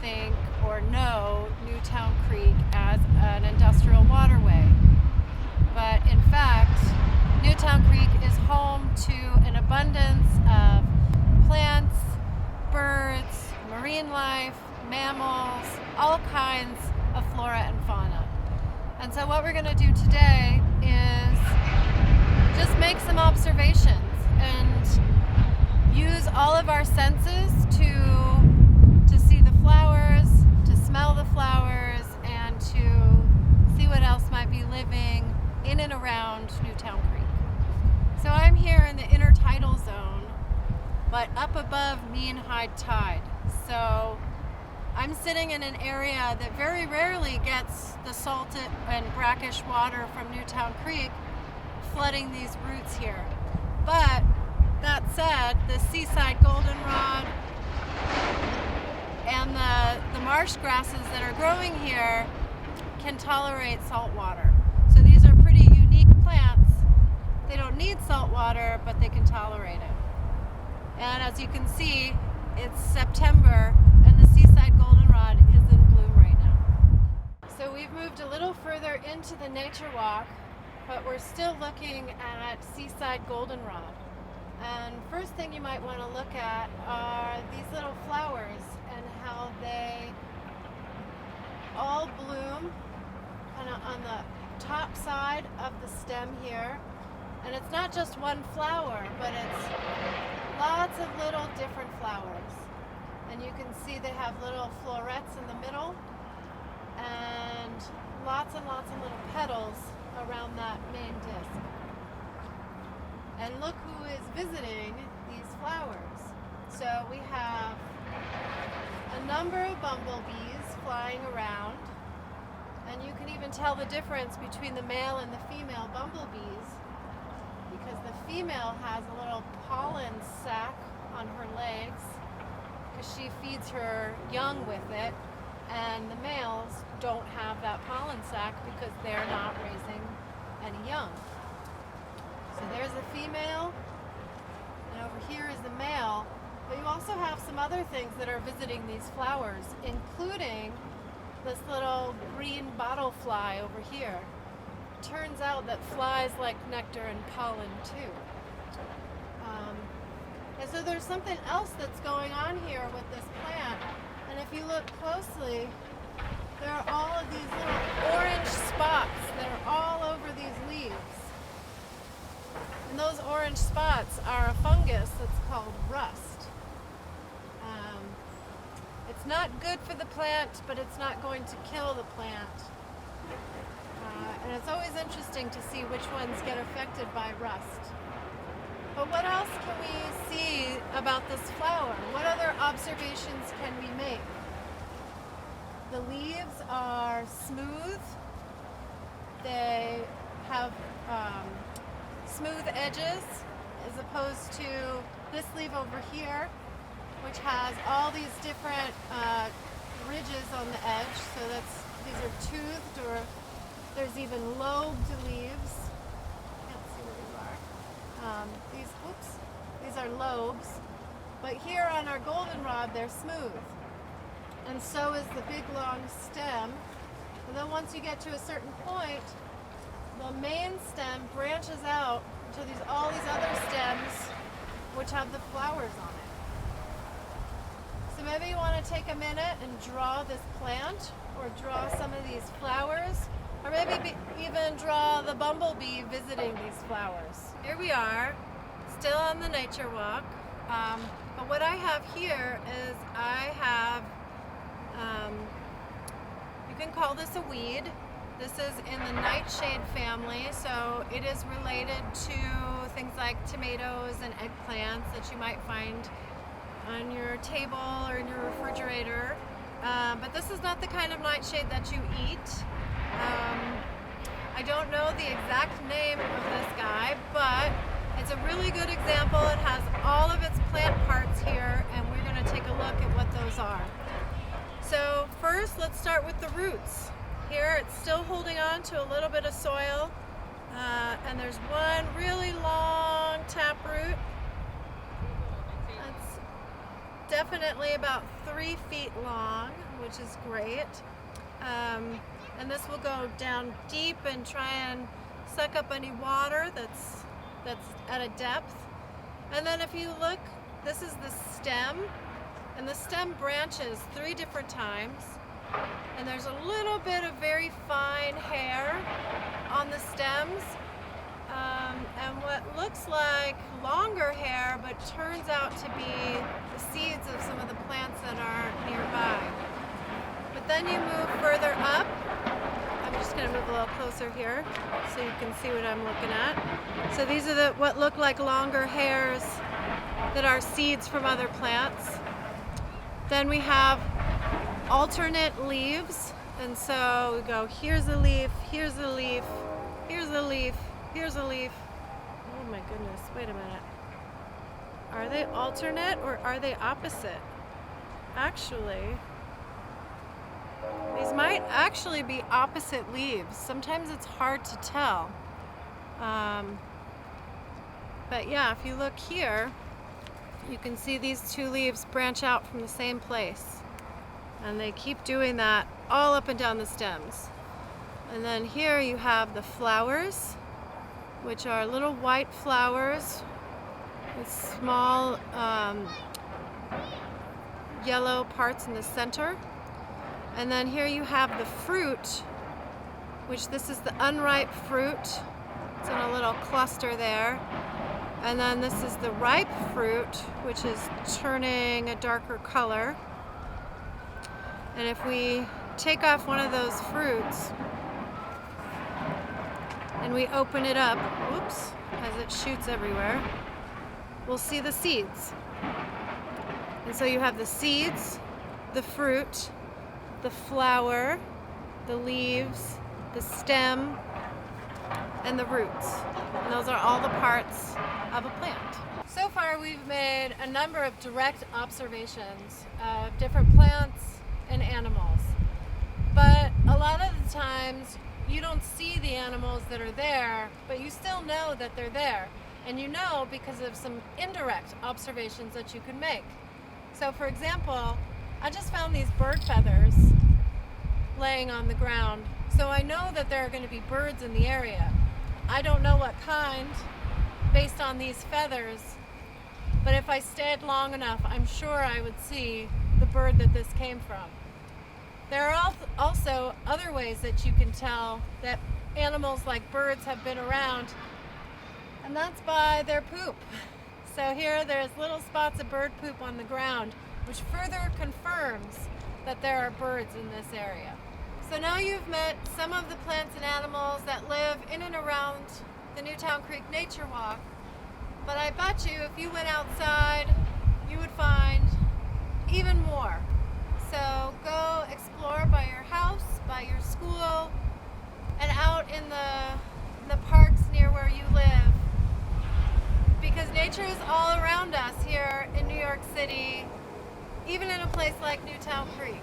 think or know Newtown Creek as an industrial waterway. But in fact, Newtown Creek is home to an abundance of plants, birds, marine life, mammals, all kinds of flora and fauna. And so what we're going to do today is just make some observations and use all of our senses to see the flowers, to smell the flowers, and to see what else might be living in and around Newtown Creek. So I'm here in the intertidal zone, but up above mean high tide. So I'm sitting in an area that very rarely gets the salted and brackish water from Newtown Creek flooding these roots here. But that said, the seaside goldenrod and the marsh grasses that are growing here can tolerate salt water. So these are pretty unique plants. They don't need salt water, but they can tolerate it. And as you can see, it's September and the seaside goldenrod is in bloom right now. So we've moved a little further into the nature walk, but we're still looking at seaside goldenrod. And first thing you might want to look at are these little flowers and how they all bloom kind of on the top side of the stem here. And it's not just one flower, but it's lots of little different flowers. And you can see they have little florets in the middle and lots of little petals around that main disc. And look who is visiting these flowers. So we have a number of bumblebees flying around, and you can even tell the difference between the male and the female bumblebees because the female has a little pollen sac on her legs because she feeds her young with it, and the males don't have that pollen sac because they're not raising any young. So there's the female, and over here is the male. But you also have some other things that are visiting these flowers, including this little green bottle fly over here. Turns out that flies like nectar and pollen too. And so there's something else that's going on here with this plant. And if you look closely, there are all of these little orange spots that are all over these leaves. And those orange spots are a fungus that's called rust. It's not good for the plant, but it's not going to kill the plant. And it's always interesting to see which ones get affected by rust. But what else can we see about this flower? What other observations can we make? The leaves are smooth. They have smooth edges as opposed to this leaf over here, which has all these different ridges on the edge. So these are toothed, or there's even lobed leaves. Can't see where these are. These are lobes. But here on our goldenrod, they're smooth. And so is the big long stem. And then once you get to a certain point, the main stem branches out to all these other stems which have the flowers on it. So maybe you want to take a minute and draw this plant, or draw some of these flowers, or maybe even draw the bumblebee visiting these flowers. Here we are, still on the nature walk. But what I have here is I have, you can call this a weed. This is in the nightshade family, so it is related to things like tomatoes and eggplants that you might find on your table or in your refrigerator. But this is not the kind of nightshade that you eat. I don't know the exact name of this guy, but it's a really good example. It has all of its plant parts here, and we're going to take a look at what those are. So first, let's start with the roots. Here it's still holding on to a little bit of soil, and there's one really long taproot. It's definitely about 3 feet long which is great. And this will go down deep and try and suck up any water that's at a depth. And then if you look, this is the stem, and the stem branches 3 different times. And there's a little bit of very fine hair on the stems, and what looks like longer hair but turns out to be the seeds of some of the plants that are nearby. But then you move further up. I'm just going to move a little closer here so you can see what I'm looking at. So these are what look like longer hairs that are seeds from other plants. Then we have alternate leaves, and so we go, here's a leaf, here's a leaf, here's a leaf, here's a leaf. Oh my goodness, wait a minute. Are they alternate or are they opposite? Actually, these might actually be opposite leaves. Sometimes it's hard to tell. But yeah, if you look here, you can see these 2 leaves branch out from the same place. And they keep doing that all up and down the stems. And then here you have the flowers, which are little white flowers with small yellow parts in the center. And then here you have the fruit, which this is the unripe fruit. It's in a little cluster there. And then this is the ripe fruit, which is turning a darker color. And if we take off one of those fruits and we open it up, whoops, as it shoots everywhere, we'll see the seeds. And so you have the seeds, the fruit, the flower, the leaves, the stem, and the roots. And those are all the parts of a plant. So far we've made a number of direct observations of different plants and animals. But a lot of the times you don't see the animals that are there, but you still know that they're there. And you know because of some indirect observations that you can make. So for example, I just found these bird feathers laying on the ground. So I know that there are going to be birds in the area. I don't know what kind based on these feathers, but if I stayed long enough, I'm sure I would see the bird that this came from. There are also other ways that you can tell that animals like birds have been around, and that's by their poop. So here there's little spots of bird poop on the ground, which further confirms that there are birds in this area. So now you've met some of the plants and animals that live in and around the Newtown Creek Nature Walk, but I bet you if you went outside, you would find even more. So go explore by your house, by your school, and out in the parks near where you live. Because nature is all around us here in New York City, even in a place like Newtown Creek.